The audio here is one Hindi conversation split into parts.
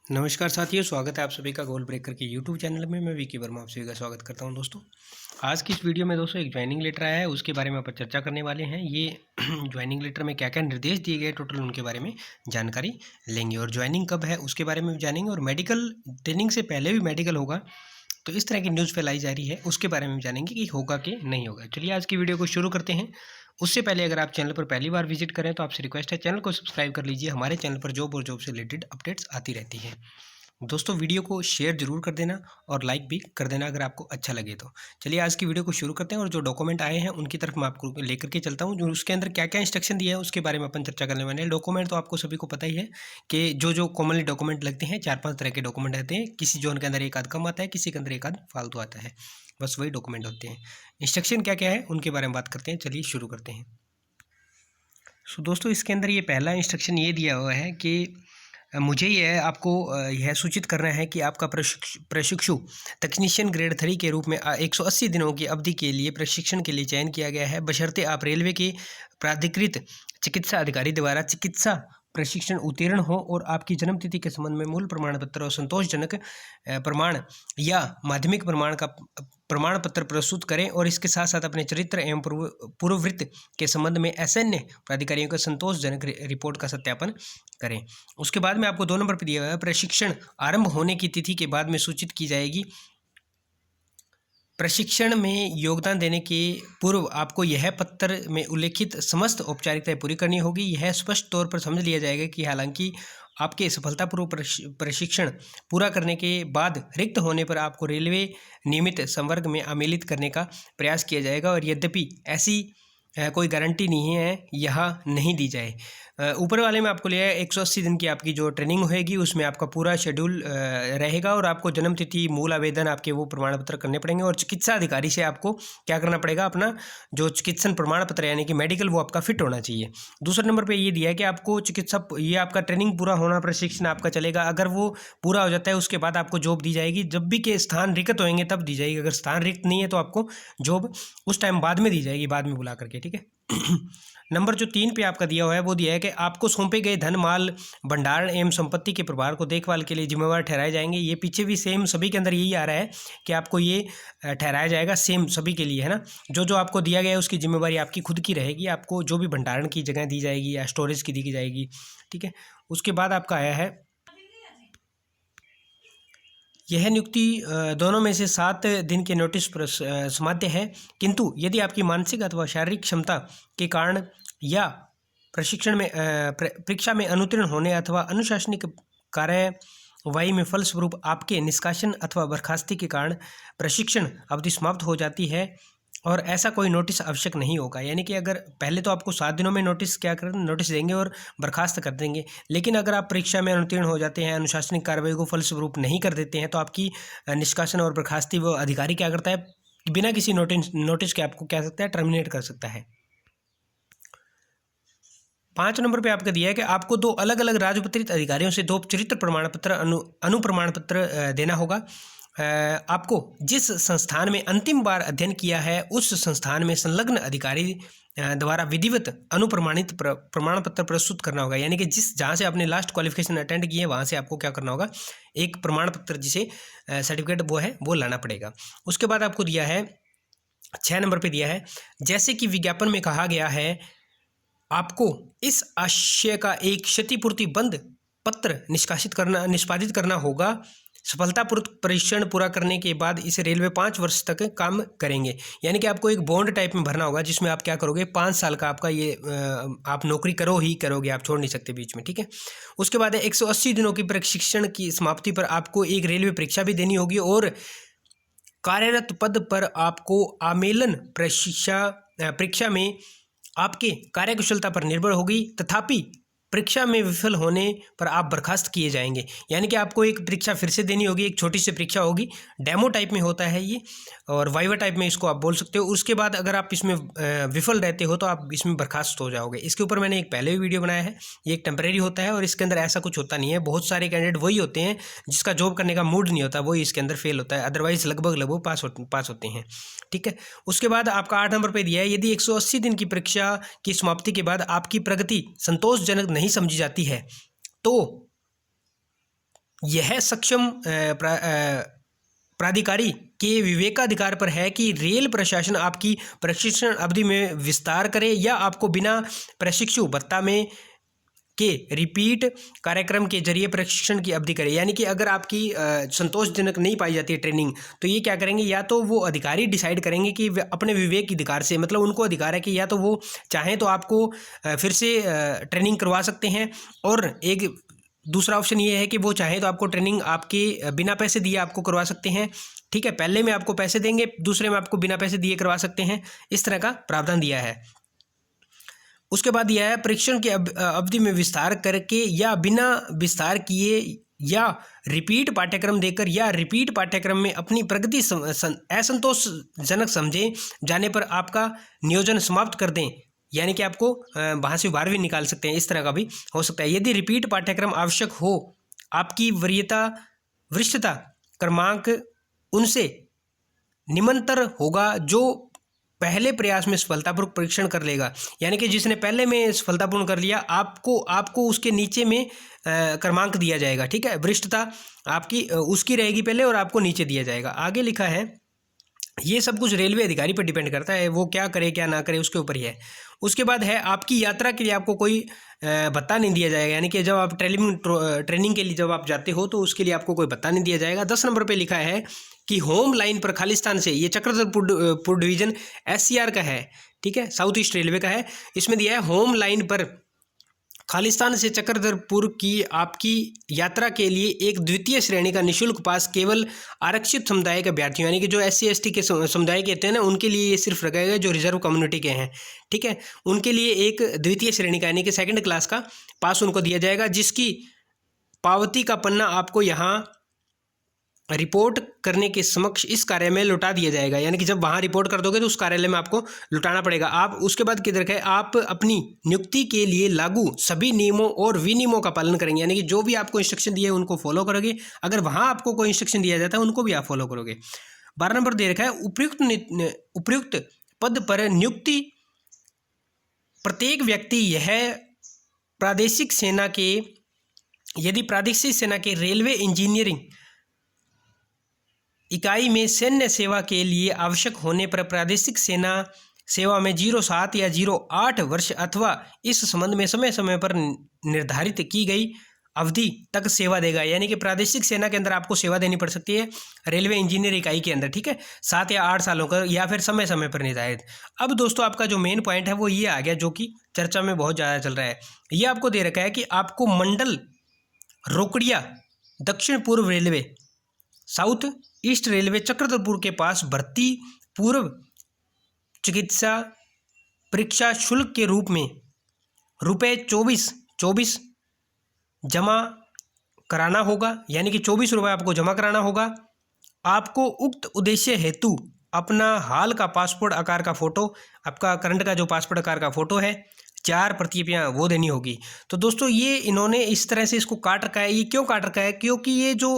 नमस्कार साथियों, स्वागत है आप सभी का गोल ब्रेकर के यूट्यूब चैनल में। मैं विकी वर्मा आप सभी का स्वागत करता हूं। दोस्तों, आज की इस वीडियो में दोस्तों एक ज्वाइनिंग लेटर आया है, उसके बारे में अपन चर्चा करने वाले हैं। ये ज्वाइनिंग लेटर में क्या क्या निर्देश दिए गए टोटल उनके बारे में जानकारी लेंगे, और ज्वाइनिंग कब है उसके बारे में भी जानेंगे, और मेडिकल ट्रेनिंग से पहले भी मेडिकल होगा तो इस तरह की न्यूज़ फैलाई जा रही है उसके बारे में भी जानेंगे कि होगा कि नहीं होगा। चलिए आज की वीडियो को शुरू करते हैं। उससे पहले अगर आप चैनल पर पहली बार विजिट करें तो आपसे रिक्वेस्ट है चैनल को सब्सक्राइब कर लीजिए। हमारे चैनल पर जॉब और जॉब से रिलेटेड अपडेट्स आती रहती हैं। दोस्तों, वीडियो को शेयर जरूर कर देना और लाइक भी कर देना अगर आपको अच्छा लगे तो। चलिए आज की वीडियो को शुरू करते हैं, और जो डॉक्यूमेंट आए हैं उनकी तरफ मैं आपको लेकर के चलता हूं। जो उसके अंदर क्या क्या इंस्ट्रक्शन दिया है उसके बारे में अपन चर्चा करने वाले हैं। डॉक्यूमेंट तो आपको सभी को पता ही है कि जो कॉमनली डॉक्यूमेंट लगते हैं, 4-5 तरह के डॉक्यूमेंट रहते हैं। किसी जोन के अंदर एक आध कम आता है, किसी के अंदर एक आध फालतू आता है, बस वही डॉक्यूमेंट होते हैं। इंस्ट्रक्शन क्या क्या है उनके बारे में बात करते हैं। चलिए शुरू करते हैं। दोस्तों, इसके अंदर ये पहला इंस्ट्रक्शन ये दिया हुआ है कि मुझे यह आपको यह सूचित करना है कि आपका प्रशिक्षु तकनीशियन ग्रेड 3 के रूप में 180 दिनों की अवधि के लिए प्रशिक्षण के लिए चयन किया गया है, बशर्ते आप रेलवे के प्राधिकृत चिकित्सा अधिकारी द्वारा चिकित्सा प्रशिक्षण उत्तीर्ण हो और आपकी जन्मतिथि के संबंध में मूल प्रमाण पत्र और संतोषजनक प्रमाण या माध्यमिक प्रमाण पत्र प्रस्तुत करें, और इसके साथ साथ अपने चरित्र एवं पूर्ववृत्त के संबंध में एसएन प्राधिकारियों का संतोषजनक रिपोर्ट का सत्यापन करें। उसके बाद में आपको 2 नंबर पर दिया हुआ है, प्रशिक्षण आरंभ होने की तिथि के बाद में सूचित की जाएगी। प्रशिक्षण में योगदान देने के पूर्व आपको यह पत्र में उल्लेखित समस्त औपचारिकताएं पूरी करनी होगी। यह स्पष्ट तौर पर समझ लिया जाएगा कि हालांकि आपके सफलतापूर्वक प्रशिक्षण पूरा करने के बाद रिक्त होने पर आपको रेलवे नियमित संवर्ग में सम्मिलित करने का प्रयास किया जाएगा, और यद्यपि ऐसी कोई गारंटी नहीं है, यहाँ नहीं दी जाए। ऊपर वाले में आपको लिया है 180 दिन की आपकी जो ट्रेनिंग होएगी उसमें आपका पूरा शेड्यूल रहेगा, और आपको जन्म तिथि, मूल आवेदन, आपके वो प्रमाण पत्र करने पड़ेंगे, और चिकित्सा अधिकारी से आपको क्या करना पड़ेगा, अपना जो चिकित्सन प्रमाण पत्र यानी कि मेडिकल वो आपका फिट होना चाहिए। दूसरे नंबर पे ये दिया है कि आपको चिकित्सा, ये आपका ट्रेनिंग पूरा होना, प्रशिक्षण आपका चलेगा, अगर वो पूरा हो जाता है उसके बाद आपको जॉब दी जाएगी। जब भी के स्थान रिक्त होंगे तब दी जाएगी, अगर स्थान रिक्त नहीं है तो आपको जॉब उस टाइम बाद में दी जाएगी, बाद में बुला करके, ठीक है। नंबर जो 3 पे आपका दिया हुआ है वो दिया है कि आपको सौंपे गए धन, माल, भंडारण एवं संपत्ति के प्रभार को देखभाल के लिए जिम्मेवार ठहराए जाएंगे। ये पीछे भी सेम सभी के अंदर यही आ रहा है कि आपको ये ठहराया जाएगा, सेम सभी के लिए, है ना। जो आपको दिया गया है उसकी जिम्मेवारी आपकी खुद की रहेगी। आपको जो भी भंडारण की जगह दी जाएगी या स्टोरेज की दी जाएगी, ठीक है। उसके बाद आपका आया है, यह नियुक्ति दोनों में से 7 दिन के नोटिस पर समाप्त है, किंतु यदि आपकी मानसिक अथवा शारीरिक क्षमता के कारण या प्रशिक्षण में परीक्षा में अनुत्तीर्ण होने अथवा अनुशासनिक कार्यवाही में फलस्वरूप आपके निष्कासन अथवा बर्खास्ती के कारण प्रशिक्षण अवधि समाप्त हो जाती है, और ऐसा कोई नोटिस आवश्यक नहीं होगा। यानी कि अगर पहले तो आपको 7 दिनों में नोटिस देंगे और बर्खास्त कर देंगे, लेकिन अगर आप परीक्षा में अनुत्तीर्ण हो जाते हैं, अनुशासनिक कार्रवाई को फलस्वरूप नहीं कर देते हैं, तो आपकी निष्कासन और बर्खास्ती वो अधिकारी क्या करता है, बिना किसी नोटिस के आपको क्या सकता है, टर्मिनेट कर सकता है। 5 नंबर पे आपका दिया है कि आपको 2 अलग अलग राजपत्रित अधिकारियों से 2 चरित्र प्रमाण पत्र, अनुप्रमाण पत्र देना होगा। आपको जिस संस्थान में अंतिम बार अध्ययन किया है उस संस्थान में संलग्न अधिकारी द्वारा विधिवत अनुप्रमाणित प्रमाण पत्र प्रस्तुत करना होगा। यानी कि जहाँ से आपने लास्ट क्वालिफिकेशन अटेंड की है वहाँ से आपको क्या करना होगा, एक प्रमाण पत्र जिसे सर्टिफिकेट वो है वो लाना पड़ेगा। उसके बाद आपको दिया है 6 नंबर पे दिया है, जैसे कि विज्ञापन में कहा गया है, आपको इस आशय का एक क्षतिपूर्ति बंद पत्र निष्पादित करना होगा। सफलतापूर्वक प्रशिक्षण पूरा करने के बाद इसे रेलवे 5 वर्ष तक काम करेंगे। यानी कि आपको एक बॉन्ड टाइप में भरना होगा, जिसमें आप क्या करोगे, 5 साल का आपका ये आप नौकरी करोगे, आप छोड़ नहीं सकते बीच में, ठीक है। उसके बाद 180 दिनों की प्रशिक्षण की समाप्ति पर आपको एक रेलवे परीक्षा भी देनी होगी, और कार्यरत पद पर आपको आमेलन परीक्षा में आपके कार्यकुशलता पर निर्भर होगी, तथापि परीक्षा में विफल होने पर आप बर्खास्त किए जाएंगे। यानी कि आपको एक परीक्षा फिर से देनी होगी, एक छोटी सी परीक्षा होगी, डेमो टाइप में होता है ये, और वाइवा टाइप में इसको आप बोल सकते हो। उसके बाद अगर आप इसमें विफल रहते हो तो आप इसमें बर्खास्त हो जाओगे। इसके ऊपर मैंने एक पहले भी वीडियो बनाया है। ये एक टेम्परेरी होता है और इसके अंदर ऐसा कुछ होता नहीं है। बहुत सारे कैंडिडेट वही होते हैं जिसका जॉब करने का मूड नहीं होता, वही इसके अंदर फेल होता है, अदरवाइज लगभग पास होते हैं, ठीक है। उसके बाद आपका 8 नंबर पर दिया है, यदि 180 दिन की परीक्षा की समाप्ति के बाद आपकी प्रगति संतोषजनक नहीं समझी जाती है तो यह सक्षम प्राधिकारी के विवेकाधिकार पर है कि रेल प्रशासन आपकी प्रशिक्षण अवधि में विस्तार करे या आपको बिना प्रशिक्षु भत्ता में के रिपीट कार्यक्रम के जरिए प्रशिक्षण की अवधि करे। यानी कि अगर आपकी संतोषजनक नहीं पाई जाती है ट्रेनिंग, तो ये क्या करेंगे, या तो वो अधिकारी डिसाइड करेंगे कि अपने विवेक अधिकार से, मतलब उनको अधिकार है कि या तो वो चाहें तो आपको फिर से ट्रेनिंग करवा सकते हैं, और एक दूसरा ऑप्शन ये है कि वो चाहे तो आपको ट्रेनिंग आपके बिना पैसे दिए आपको करवा सकते हैं। ठीक है, पहले में आपको पैसे देंगे, दूसरे में आपको बिना पैसे दिए करवा सकते हैं। इस तरह का प्रावधान दिया है। उसके बाद यह है प्रशिक्षण की अवधि में विस्तार करके या बिना विस्तार किए या रिपीट पाठ्यक्रम देकर या रिपीट पाठ्यक्रम में अपनी प्रगति असंतोषजनक समझे जाने पर आपका नियोजन समाप्त कर दें, यानी कि आपको वहाँ से बाहर भी निकाल सकते हैं। इस तरह का भी हो सकता है। यदि रिपीट पाठ्यक्रम आवश्यक हो, आपकी वरिष्ठता क्रमांक उनसे निम्नतर होगा जो पहले प्रयास में सफलतापूर्वक परीक्षण कर लेगा। यानी कि जिसने पहले में सफलतापूर्ण कर लिया, आपको उसके नीचे में क्रमांक दिया जाएगा। ठीक है, वरिष्ठता आपकी उसकी रहेगी पहले और आपको नीचे दिया जाएगा। आगे लिखा है, ये सब कुछ रेलवे अधिकारी पर डिपेंड करता है, वो क्या करे क्या ना करे उसके ऊपर ही है। उसके बाद है आपकी यात्रा के लिए आपको कोई भत्ता नहीं दिया जाएगा। यानी कि जब आप ट्रेनिंग के लिए जब आप जाते हो तो उसके लिए आपको कोई भत्ता नहीं दिया जाएगा। 10 नंबर पे लिखा है कि होम लाइन पर खालिस्तान से, ये चक्रधरपुर डिवीजन SCR का है। ठीक है, साउथ ईस्ट रेलवे का है। इसमें दिया है होम लाइन पर खालिस्तान से चक्रधरपुर की आपकी यात्रा के लिए एक द्वितीय श्रेणी का निःशुल्क पास केवल आरक्षित समुदाय के अभ्यर्थियों, यानी कि जो SC ST के समुदाय के होते हैं ना, उनके लिए ये सिर्फ रखा गया जो रिजर्व कम्युनिटी के हैं। ठीक है, उनके लिए एक द्वितीय श्रेणी का यानी कि 2nd क्लास का पास उनको दिया जाएगा, जिसकी पावती का पन्ना आपको यहाँ रिपोर्ट करने के समक्ष इस कार्यालय में लौटा दिया जाएगा। यानी कि जब वहाँ रिपोर्ट कर दोगे तो उस कार्यालय में आपको लौटाना पड़ेगा। आप उसके बाद किधर है, आप अपनी नियुक्ति के लिए लागू सभी नियमों और विनियमों का पालन करेंगे। यानी कि जो भी आपको इंस्ट्रक्शन दिए उनको फॉलो करोगे। अगर वहाँ आपको कोई इंस्ट्रक्शन दिया जाता है उनको भी आप फॉलो करोगे। 12 नंबर दे रखा है, उपयुक्त पद पर नियुक्ति प्रत्येक व्यक्ति यदि प्रादेशिक सेना के रेलवे इंजीनियरिंग इकाई में सैन्य सेवा के लिए आवश्यक होने पर प्रादेशिक सेना सेवा में 07 या 08 वर्ष अथवा इस संबंध में समय समय पर निर्धारित की गई अवधि तक सेवा देगा। यानी कि प्रादेशिक सेना के अंदर आपको सेवा देनी पड़ सकती है रेलवे इंजीनियर इकाई के अंदर। ठीक है, 7 या 8 सालों का या फिर समय समय पर निर्धारित। अब दोस्तों आपका जो मेन पॉइंट है वो ये आ गया, जो कि चर्चा में बहुत ज़्यादा चल रहा है। ये आपको दे रखा है कि आपको मंडल रोकड़िया दक्षिण पूर्व railway south east railway Chakradharpur के पास भर्ती पूर्व चिकित्सा परीक्षा शुल्क के रूप में रुपये 24 जमा कराना होगा। यानी कि 24 रुपये आपको जमा कराना होगा। आपको उक्त उद्देश्य हेतु अपना हाल का पासपोर्ट आकार का फ़ोटो, आपका करंट का जो पासपोर्ट आकार का फ़ोटो है, 4 प्रतिलिपियाँ वो देनी होगी। तो दोस्तों ये इन्होंने इस तरह से इसको काट रखा है। ये क्यों काट रखा है? क्योंकि ये जो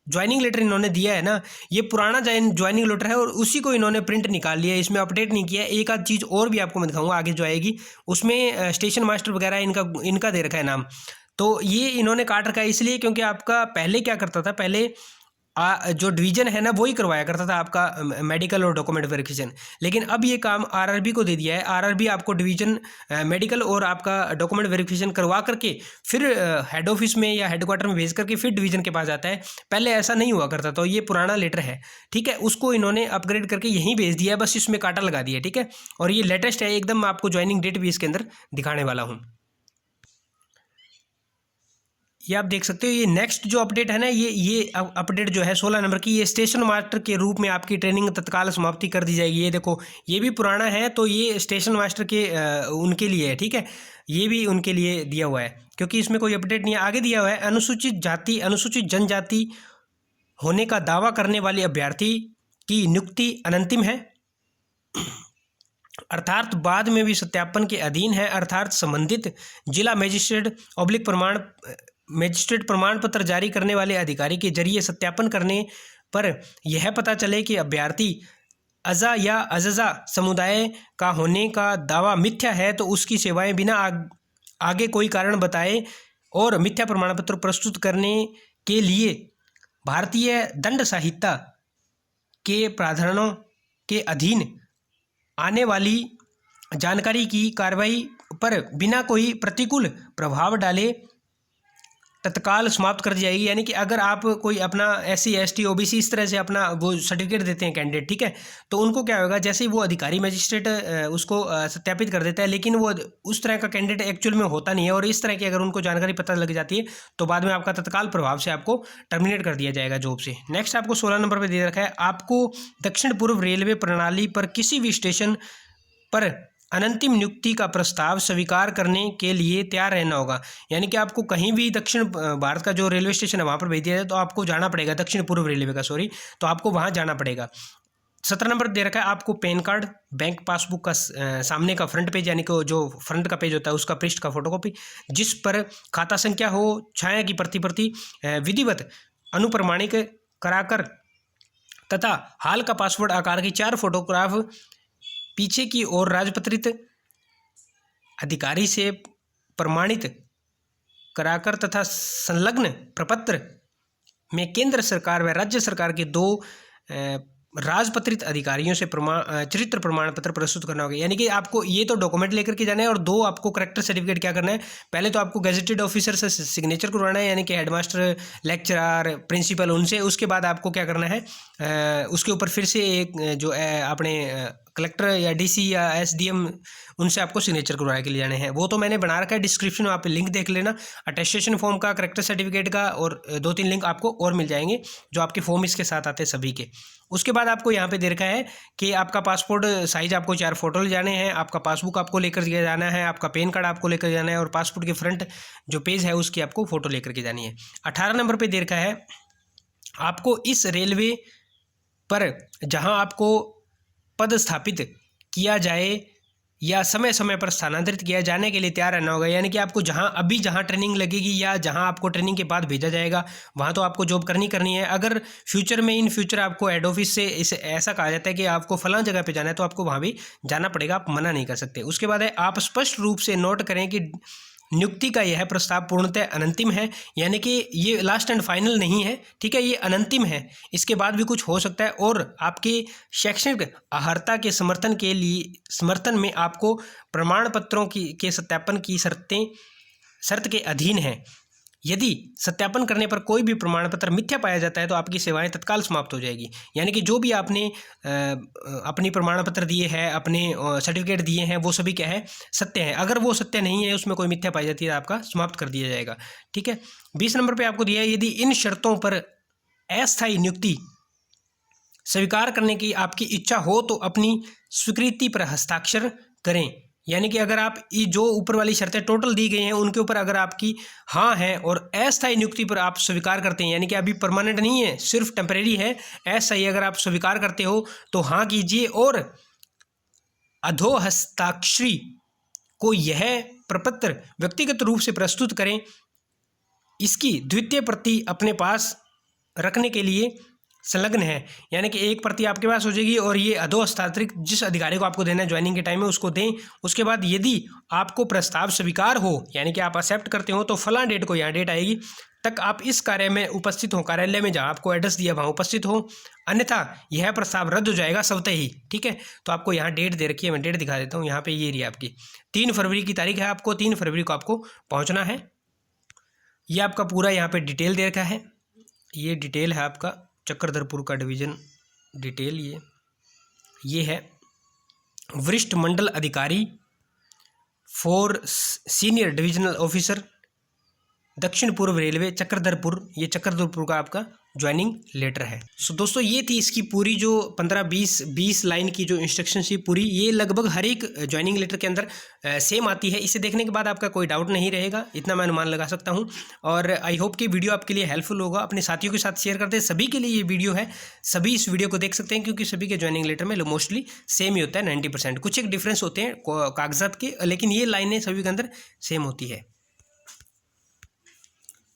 ज्वाइनिंग लेटर इन्होंने दिया है ना, ये पुराना ज्वाइनिंग लेटर है और उसी को इन्होंने प्रिंट निकाल लिया है, इसमें अपडेट नहीं किया है। एक आध चीज़ और भी आपको मैं दिखाऊंगा आगे जो आएगी, उसमें स्टेशन मास्टर वगैरह इनका दे रखा है नाम। तो ये इन्होंने काट रखा है इसलिए क्योंकि आपका पहले क्या करता था, पहले जो डिवीज़न है ना वही करवाया करता था आपका मेडिकल और डॉक्यूमेंट वेरिफिकेशन। लेकिन अब ये काम आरआरबी को दे दिया है। आरआरबी आपको डिवीज़न मेडिकल और आपका डॉक्यूमेंट वेरिफिकेशन करवा करके फिर हेड ऑफिस में या हेडक्वार्टर में भेज करके फिर डिवीज़न के पास जाता है। पहले ऐसा नहीं हुआ करता। तो ये पुराना लेटर है, ठीक है, उसको इन्होंने अपग्रेड करके यहीं भेज दिया है, बस इसमें कांटा लगा दिया, ठीक है। और ये लेटेस्ट है एकदम, आपको ज्वाइनिंग डेट भी इसके अंदर दिखाने वाला हूँ। ये आप देख सकते हो। ये नेक्स्ट जो अपडेट है ना, ये अपडेट जो है 16 नंबर की, ये स्टेशन मास्टर के रूप में आपकी ट्रेनिंग तत्काल समाप्ति कर दी जाएगी। ये देखो, ये भी पुराना है, तो ये स्टेशन मास्टर के उनके लिए है, ठीक है, ये भी उनके लिए दिया हुआ है क्योंकि इसमें कोई अपडेट नहीं है। आगे दिया हुआ है, अनुसूचित जाति अनुसूचित जनजाति होने का दावा करने वाले अभ्यर्थी की नियुक्ति अनंतिम है, अर्थात बाद में भी सत्यापन के अधीन है, अर्थात संबंधित जिला मजिस्ट्रेट प्रमाण पत्र जारी करने वाले अधिकारी के जरिए सत्यापन करने पर यह पता चले कि अभ्यर्थी अज़ा या अज़ज़ा समुदाय का होने का दावा मिथ्या है, तो उसकी सेवाएं बिना आगे कोई कारण बताए और मिथ्या प्रमाण पत्र प्रस्तुत करने के लिए भारतीय दंड संहिता के प्रावधानों के अधीन आने वाली जानकारी की कार्रवाई पर बिना कोई प्रतिकूल प्रभाव डाले तत्काल समाप्त कर दी जाएगी। यानी कि अगर आप कोई अपना SC ST OBC इस तरह से अपना वो सर्टिफिकेट देते हैं कैंडिडेट, ठीक है, तो उनको क्या होगा, जैसे ही वो अधिकारी मजिस्ट्रेट उसको सत्यापित कर देता है, लेकिन वो उस तरह का कैंडिडेट एक्चुअल में होता नहीं है, और इस तरह की अगर उनको जानकारी पता लग जाती है तो बाद में आपका तत्काल प्रभाव से आपको टर्मिनेट कर दिया जाएगा जॉब से। नेक्स्ट आपको 16 नंबर पर दे रखा है, आपको दक्षिण पूर्व रेलवे प्रणाली पर किसी भी स्टेशन पर अनंतिम नियुक्ति का प्रस्ताव स्वीकार करने के लिए तैयार रहना होगा। यानी कि आपको कहीं भी दक्षिण भारत का जो रेलवे स्टेशन है वहाँ पर भेज दिया जाए तो आपको जाना पड़ेगा, दक्षिण पूर्व रेलवे का सॉरी, तो आपको वहाँ जाना पड़ेगा। 17 नंबर दे रखा है, आपको पैन कार्ड, बैंक पासबुक का सामने का फ्रंट पेज, यानी कि जो फ्रंट का पेज होता है उसका पृष्ठ का फोटोकॉपी, जिस पर खाता संख्या हो, छाया की प्रति विधिवत अनुप्रमाणिक कराकर तथा हाल का पासपोर्ट आकार की 4 फोटोग्राफ पीछे की ओर राजपत्रित अधिकारी से प्रमाणित कराकर तथा संलग्न प्रपत्र में केंद्र सरकार व राज्य सरकार के 2 राजपत्रित अधिकारियों से चरित्र प्रमाण पत्र प्रस्तुत करना होगा। यानी कि आपको ये तो डॉक्यूमेंट लेकर के जाना है, और 2 आपको करेक्टर सर्टिफिकेट क्या करना है, पहले तो आपको गेजेटेड ऑफिसर से सिग्नेचर करवाना है, यानी कि हेडमास्टर, लेक्चरर, प्रिंसिपल, उनसे। उसके बाद आपको क्या करना है, उसके ऊपर फिर से एक जो अपने कलेक्टर या DC या SDM, उनसे आपको सिग्नेचर करवाने के लिए जाने हैं। वो तो मैंने बना रखा है, डिस्क्रिप्शन में आप लिंक देख लेना, अटेस्टेशन फॉर्म का, करेक्टर सर्टिफिकेट का, और 2-3 लिंक आपको और मिल जाएंगे जो आपके फॉर्म इसके साथ आते हैं सभी के। उसके बाद आपको यहाँ पे दे रखा है कि आपका पासपोर्ट साइज आपको 4 फोटो ले जाने हैं, आपका पासबुक आपको लेकर के जाना है, आपका पैन कार्ड आपको लेकर जाना है, और पासपोर्ट के फ्रंट जो पेज है उसकी आपको फोटो लेकर के जानी है। 18 नंबर पे दे रखा है, आपको इस रेलवे पर जहाँ आपको पद स्थापित किया जाए या समय समय पर स्थानांतरित किया जाने के लिए तैयार रहना होगा। यानी कि आपको जहाँ ट्रेनिंग लगेगी या जहाँ आपको ट्रेनिंग के बाद भेजा जाएगा वहाँ तो आपको जॉब करनी है। अगर फ्यूचर में इन फ्यूचर आपको हेड ऑफिस से इसे ऐसा कहा जाता है कि आपको फलां जगह पे जाना है तो आपको वहाँ भी जाना पड़ेगा, आप मना नहीं कर सकते। उसके बाद है, आप स्पष्ट रूप से नोट करें कि नियुक्ति का यह प्रस्ताव पूर्णतः अनंतिम है। यानी कि ये लास्ट एंड फाइनल नहीं है, ठीक है, ये अनंतिम है, इसके बाद भी कुछ हो सकता है। और आपके शैक्षणिक अर्हता के समर्थन में आपको प्रमाण पत्रों के सत्यापन की शर्त के अधीन है। यदि सत्यापन करने पर कोई भी प्रमाण पत्र मिथ्या पाया जाता है तो आपकी सेवाएं तत्काल समाप्त हो जाएगी। यानी कि जो भी आपने अपनी प्रमाण पत्र दिए हैं, अपने सर्टिफिकेट दिए हैं, वो सभी क्या है, सत्य है। अगर वो सत्य नहीं है, उसमें कोई मिथ्या पाई जाती है, आपका समाप्त कर दिया जाएगा, ठीक है। 20 नंबर पे आपको दिया है, यदि इन शर्तों पर अस्थायी नियुक्ति स्वीकार करने की आपकी इच्छा हो तो अपनी स्वीकृति पर हस्ताक्षर करें। यानी कि अगर आप जो ऊपर वाली शर्तें टोटल दी गई हैं उनके ऊपर अगर आपकी हाँ है और अस्थायी नियुक्ति पर आप स्वीकार करते हैं, यानी कि अभी परमानेंट नहीं है, सिर्फ टेम्परेरी है, अस्थायी अगर आप स्वीकार करते हो तो हाँ कीजिए, और अधो हस्ताक्षरी को यह प्रपत्र व्यक्तिगत रूप से प्रस्तुत करें। इसकी द्वितीय प्रति अपने पास रखने के लिए संलग्न है। यानी कि एक प्रति आपके पास हो जाएगी और ये अधो हस्तांतरित जिस अधिकारी को आपको देना है ज्वाइनिंग के टाइम में उसको दें। उसके बाद यदि आपको प्रस्ताव स्वीकार हो, यानी कि आप एक्सेप्ट करते हो, तो फलां डेट को यहाँ डेट आएगी तक आप इस कार्य में उपस्थित हो, कार्यालय में जहाँ आपको एड्रेस दिया वहाँ उपस्थित हो, अन्यथा यह प्रस्ताव रद्द हो जाएगा स्वतः ही, ठीक है। तो आपको यहाँ डेट दे रखी है, मैं डेट दिखा देता हूँ। यहाँ पे ये रही आपकी 3 फरवरी की तारीख है, आपको 3 फरवरी को आपको पहुँचना है। ये आपका पूरा यहाँ पे डिटेल दे रखा है, ये डिटेल है आपका चक्रधरपुर का डिवीज़न डिटेल। ये है वरिष्ठ मंडल अधिकारी फॉर सीनियर डिविजनल ऑफिसर दक्षिण पूर्व रेलवे चक्रधरपुर, ये चक्रधरपुर का आपका ज्वाइनिंग लेटर है। सो दोस्तों ये थी इसकी पूरी जो 15-20 लाइन की जो इंस्ट्रक्शन थी पूरी, ये लगभग हर एक ज्वाइनिंग लेटर के अंदर सेम आती है। इसे देखने के बाद आपका कोई डाउट नहीं रहेगा, इतना मैं अनुमान लगा सकता हूं। और आई होप कि वीडियो आपके लिए हेल्पफुल होगा। अपने साथियों के साथ शेयर करते हैं, सभी के लिए ये वीडियो है, सभी इस वीडियो को देख सकते हैं क्योंकि सभी के ज्वाइनिंग लेटर में मोस्टली सेम ही होता है 90%। कुछ एक डिफरेंस होते हैं कागजात के, लेकिन ये लाइनें सभी के अंदर सेम होती है।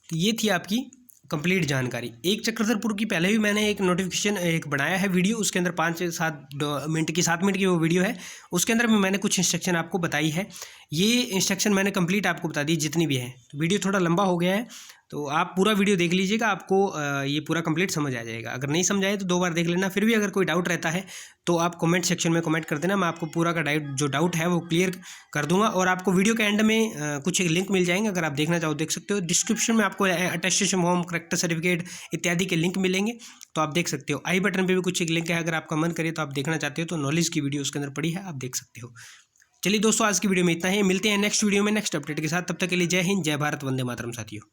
ये थी आपकी कंप्लीट जानकारी। एक चक्रधरपुर की पहले भी मैंने एक नोटिफिकेशन एक बनाया है वीडियो, उसके अंदर 5-7 मिनट की वो वीडियो है, उसके अंदर भी मैंने कुछ इंस्ट्रक्शन आपको बताई है। ये इंस्ट्रक्शन मैंने कंप्लीट आपको बता दी जितनी भी है। तो वीडियो थोड़ा लंबा हो गया है तो आप पूरा वीडियो देख लीजिएगा, आपको ये पूरा कंप्लीट समझ आ जाएगा। अगर नहीं समझ आए तो 2 बार देख लेना। फिर भी अगर कोई डाउट रहता है तो आप कमेंट सेक्शन में कमेंट कर देना, मैं आपको पूरा का जो डाउट है वो क्लियर कर दूंगा। और आपको वीडियो के एंड में कुछ एक लिंक मिल जाएंगे, अगर आप देखना चाहो देख सकते हो। डिस्क्रिप्शन में आपको अटेस्टेशन फॉर्म, करेक्टर सर्टिफिकेट इत्यादि के लिंक मिलेंगे, तो आप देख सकते हो। आई बटन पे भी कुछ एक लिंक है, अगर आपका मन करे तो आप देखना चाहते हो तो नॉलेज की वीडियो उसके अंदर पड़ी है, आप देख सकते हो। चलिए दोस्तों, आज की वीडियो में इतना ही। मिलते हैं नेक्स्ट वीडियो में नेक्स्ट अपडेट के साथ। तब तक के लिए जय हिंद, जय भारत, वंदे मातरम साथियों।